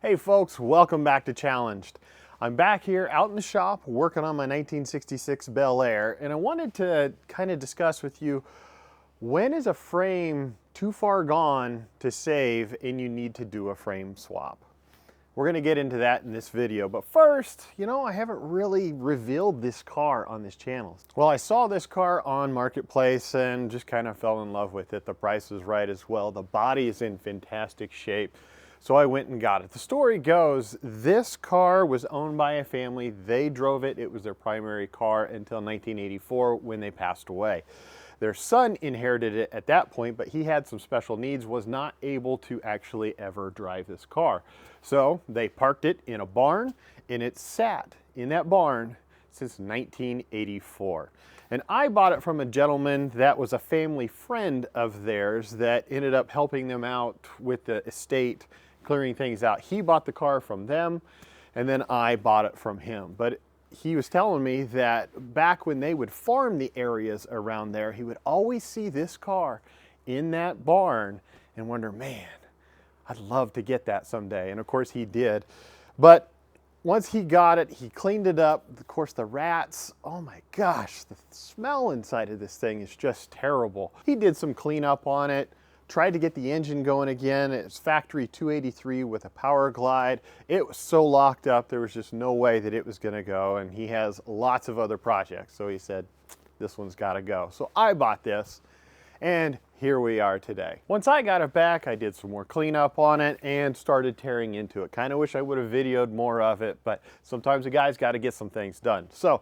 Hey folks, welcome back to Challenged. I'm back here out in the shop working on my 1966 Bel Air, and I wanted to kind of discuss with you, when is a frame too far gone to save and you need to do a frame swap? We're going to get into that in this video, but first, I haven't really revealed this car on this channel. Well, I saw this car on Marketplace and just kind of fell in love with it. The price was right as well. The body is in fantastic shape. So I went and got it. The story goes, this car was owned by a family. They drove it. It was their primary car until 1984 when they passed away. Their son inherited it at that point, but he had some special needs, was not able to actually ever drive this car. So they parked it in a barn, and it sat in that barn since 1984. And I bought it from a gentleman that was a family friend of theirs that ended up helping them out with the estate, clearing things out. He bought the car from them, and then I bought it from him. But he was telling me that back when they would farm the areas around there, he would always see this car in that barn and wonder, man, I'd love to get that someday. And of course he did. But once he got it, he cleaned it up. Of course, the rats, oh my gosh, the smell inside of this thing is just terrible. He did some cleanup on it. Tried to get the engine going again. It's factory 283 with a power glide. It was so locked up, there was just no way that it was gonna go, and he has lots of other projects. So he said, this one's gotta go. So I bought this, and here we are today. Once I got it back, I did some more cleanup on it and started tearing into it. Kind of wish I would have videoed more of it, but sometimes a guy's gotta get some things done. So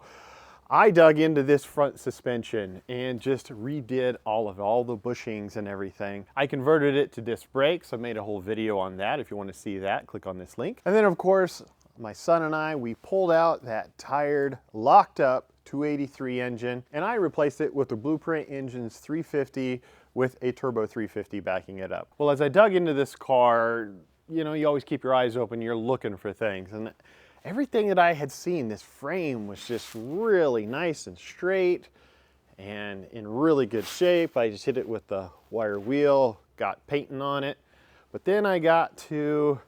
I dug into this front suspension and just redid all the bushings and everything. I converted it to disc brakes. I made a whole video on that. If you want to see that, click on this link. And then of course, my son and I, we pulled out that tired, locked up 283 engine, and I replaced it with the Blueprint Engines 350 with a Turbo 350 backing it up. Well, as I dug into this car, you always keep your eyes open, you're looking for things. And everything that I had seen, this frame was just really nice and straight and in really good shape. I just hit it with the wire wheel, got painting on it. But then I got to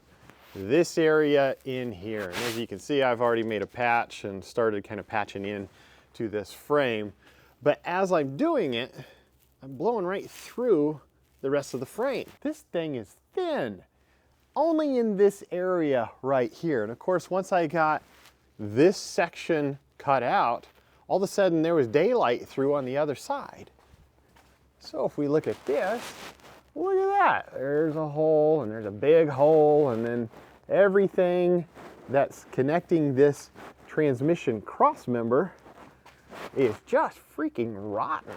this area in here. And as you can see, I've already made a patch and started kind of patching in to this frame. But as I'm doing it, I'm blowing right through the rest of the frame. This thing is thin. Only in this area right here. And of course, once I got this section cut out, all of a sudden there was daylight through on the other side. So if we look at this, look at that. There's a hole, and there's a big hole, and then everything that's connecting this transmission cross member is just freaking rotten.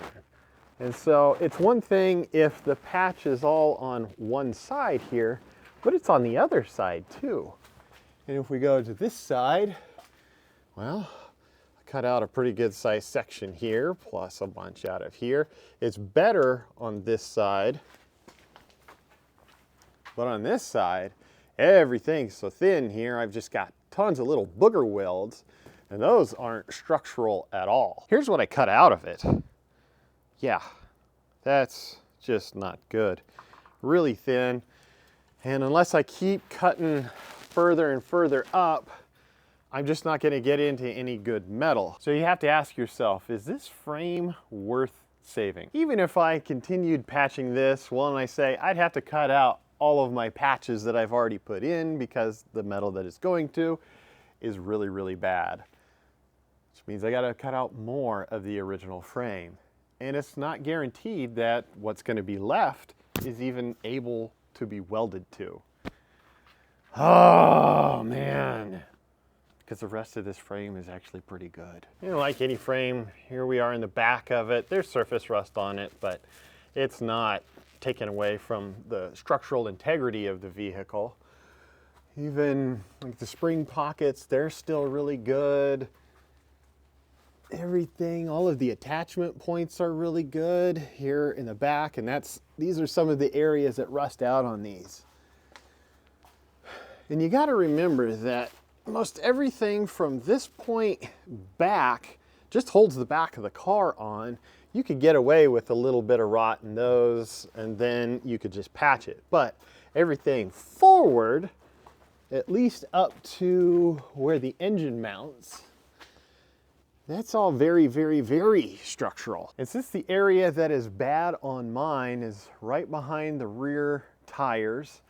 And so it's one thing if the patch is all on one side here, but it's on the other side too. And if we go to this side, well, I cut out a pretty good sized section here, plus a bunch out of here. It's better on this side, but on this side, everything's so thin here. I've just got tons of little booger welds, and those aren't structural at all. Here's what I cut out of it. Yeah, that's just not good. Really thin. And unless I keep cutting further and further up, I'm just not going to get into any good metal. So you have to ask yourself, is this frame worth saving? Even if I continued patching this, well, and I say I'd have to cut out all of my patches that I've already put in because the metal that it's going to is really, really bad. Which means I got to cut out more of the original frame. And it's not guaranteed that what's going to be left is even able to be welded to. Oh man, because the rest of this frame is actually pretty good. Like any frame, here we are in the back of it. There's surface rust on it, but it's not taken away from the structural integrity of the vehicle. Even like the spring pockets, they're still really good. Everything, all of the attachment points are really good here in the back, and these are some of the areas that rust out on these. And you got to remember that most everything from this point back just holds the back of the car on. You could get away with a little bit of rot in those, and then you could just patch it. But everything forward at least up to where the engine mounts, that's all very, very, very structural. And since the area that is bad on mine is right behind the rear tires,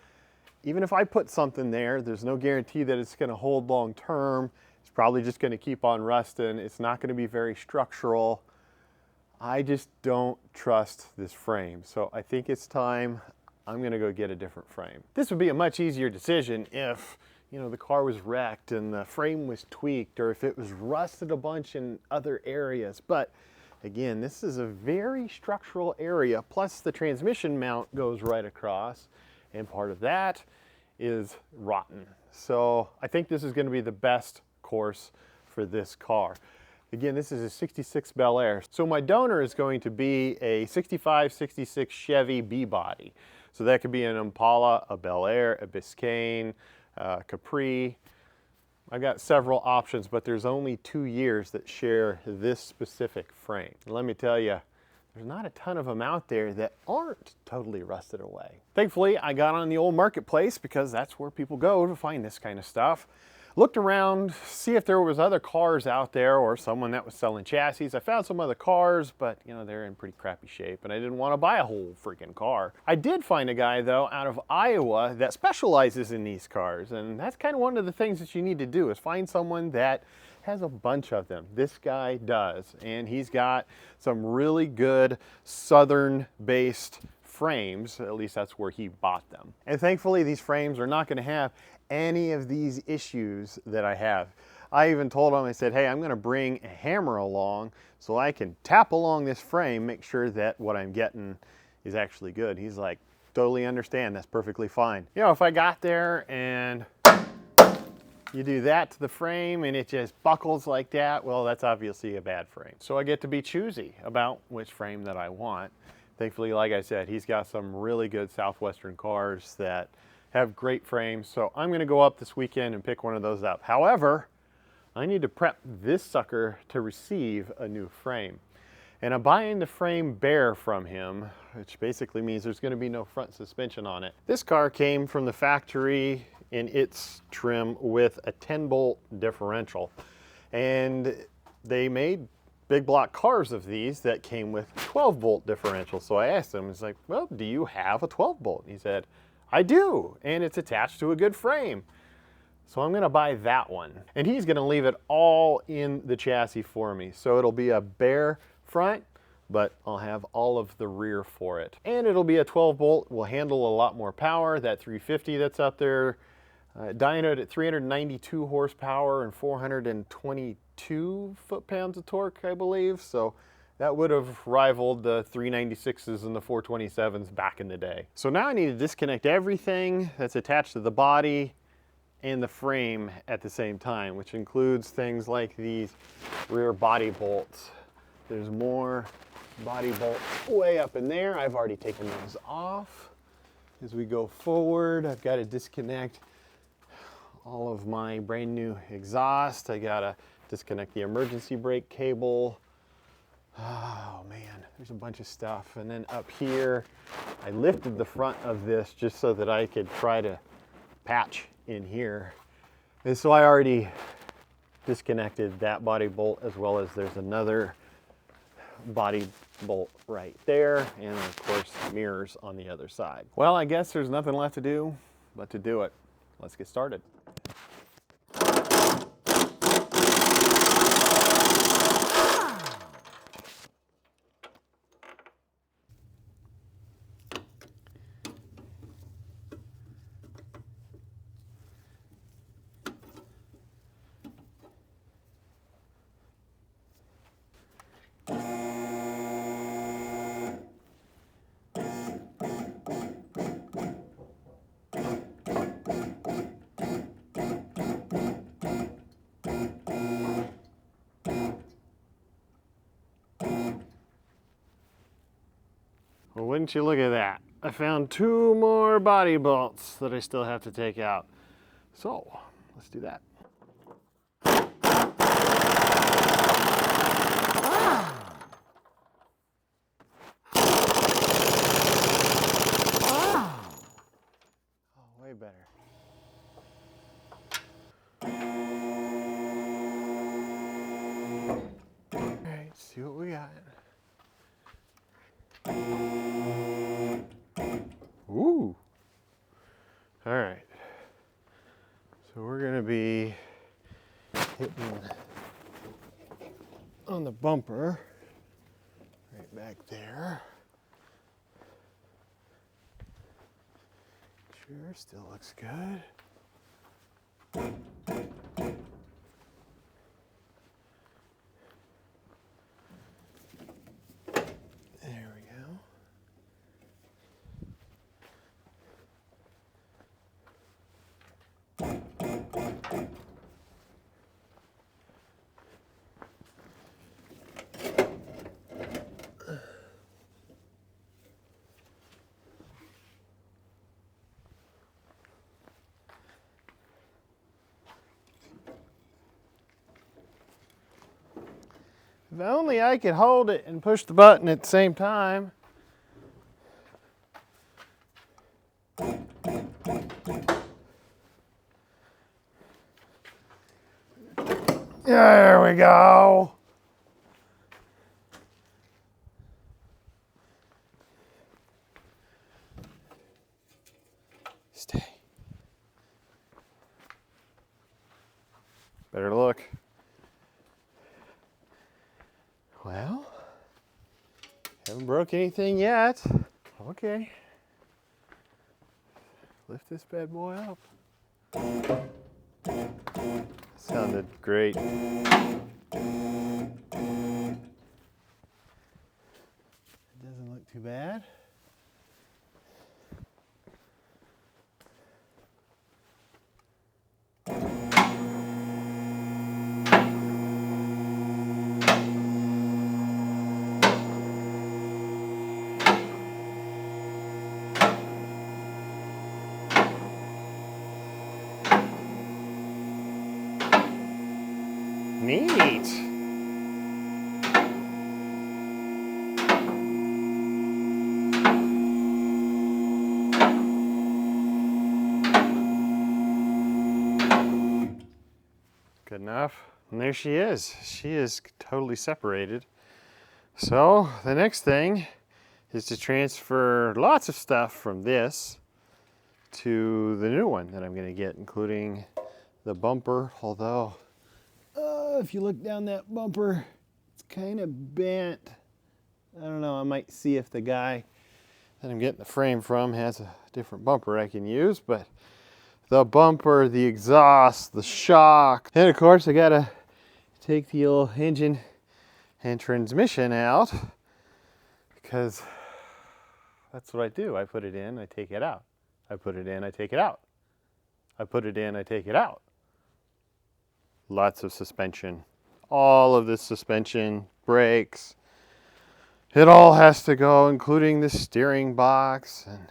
even if I put something there, there's no guarantee that it's gonna hold long term. It's probably just gonna keep on rusting. It's not gonna be very structural. I just don't trust this frame. So I think it's time I'm gonna go get a different frame. This would be a much easier decision if, you know, the car was wrecked and the frame was tweaked, or if it was rusted a bunch in other areas. But again, this is a very structural area, plus the transmission mount goes right across, and part of that is rotten. So I think this is gonna be the best course for this car. Again, this is a 66 Bel Air. So my donor is going to be a 65, 66 Chevy B-body. So that could be an Impala, a Bel Air, a Biscayne, Capri. I've got several options, but there's only 2 years that share this specific frame. And let me tell you, there's not a ton of them out there that aren't totally rusted away. Thankfully, I got on the old marketplace because that's where people go to find this kind of stuff. Looked around, see if there was other cars out there or someone that was selling chassis. I found some other cars, but you know, they're in pretty crappy shape and I didn't want to buy a whole freaking car. I did find a guy though out of Iowa that specializes in these cars, and that's kind of one of the things that you need to do is find someone that has a bunch of them. This guy does, and he's got some really good southern-based frames. At least that's where he bought them. And thankfully these frames are not going to have any of these issues that I have. I even told him, I said, hey, I'm going to bring a hammer along so I can tap along this frame, make sure that what I'm getting is actually good. He's like, totally understand, that's perfectly fine. You know, if I got there and you do that to the frame and it just buckles like that, well, that's obviously a bad frame. So I get to be choosy about which frame that I want. Thankfully, like I said, he's got some really good Southwestern cars that have great frames. So I'm gonna go up this weekend and pick one of those up. However, I need to prep this sucker to receive a new frame. And I'm buying the frame bare from him, which basically means there's gonna be no front suspension on it. This car came from the factory in its trim with a 10-bolt differential. And they made big block cars of these that came with 12-bolt differential. So I asked him, it's like, well, do you have a 12-bolt? He said, I do, and it's attached to a good frame. So I'm gonna buy that one. And he's gonna leave it all in the chassis for me. So it'll be a bare front, but I'll have all of the rear for it. And it'll be a 12-bolt, will handle a lot more power. That 350 that's up there, dynoed at 392 horsepower and 422 foot-pounds of torque, I believe. So that would have rivaled the 396s and the 427s back in the day. So now I need to disconnect everything that's attached to the body and the frame at the same time, which includes things like these rear body bolts. There's more body bolts way up in there. I've already taken those off. As we go forward, I've got to disconnect all of my brand new exhaust. I gotta disconnect the emergency brake cable. Oh man, there's a bunch of stuff. And then up here, I lifted the front of this just so that I could try to patch in here. And so I already disconnected that body bolt, as well as there's another body bolt right there, and of course mirrors on the other side. Well, I guess there's nothing left to do but to do it. Let's get started. Well, wouldn't you look at that? I found 2 more body bolts that I still have to take out. So, let's do that. Oh, way better. So we're going to be hitting on the bumper right back there. Sure, still looks good. There we go. If only I could hold it and push the button at the same time. There we go. Stay. Better look. Well, haven't broke anything yet. Okay. Lift this bad boy up. Sounded great. It doesn't look too bad. Neat. Good enough. And there she is. She is totally separated. So the next thing is to transfer lots of stuff from this to the new one that I'm going to get, including the bumper, although if you look down that bumper, it's kind of bent. I don't know, I might see if the guy that I'm getting the frame from has a different bumper I can use, but the bumper, the exhaust, the shock, and of course I gotta take the old engine and transmission out, because that's what I do. I put it in, I take it out. I put it in, I take it out. I put it in, I take it out. Lots of suspension. All of this suspension, brakes, it all has to go, including the steering box. And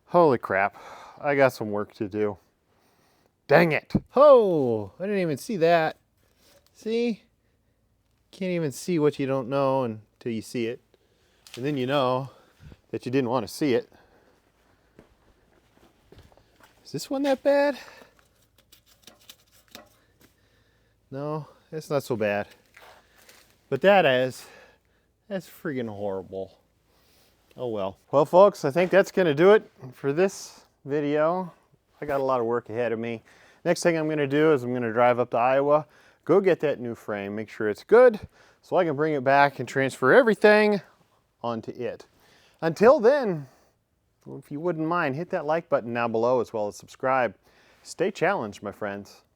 holy crap, I got some work to do. Dang it. Oh, I didn't even see that. See? Can't even see what you don't know until you see it. And then you know that you didn't want to see it. Is this one that bad? No, it's not so bad. But that's friggin' horrible. Oh well. Well folks, I think that's gonna do it for this video. I got a lot of work ahead of me. Next thing I'm gonna do is I'm gonna drive up to Iowa, go get that new frame, make sure it's good, so I can bring it back and transfer everything onto it. Until then, if you wouldn't mind, hit that like button down below as well as subscribe. Stay challenged, my friends.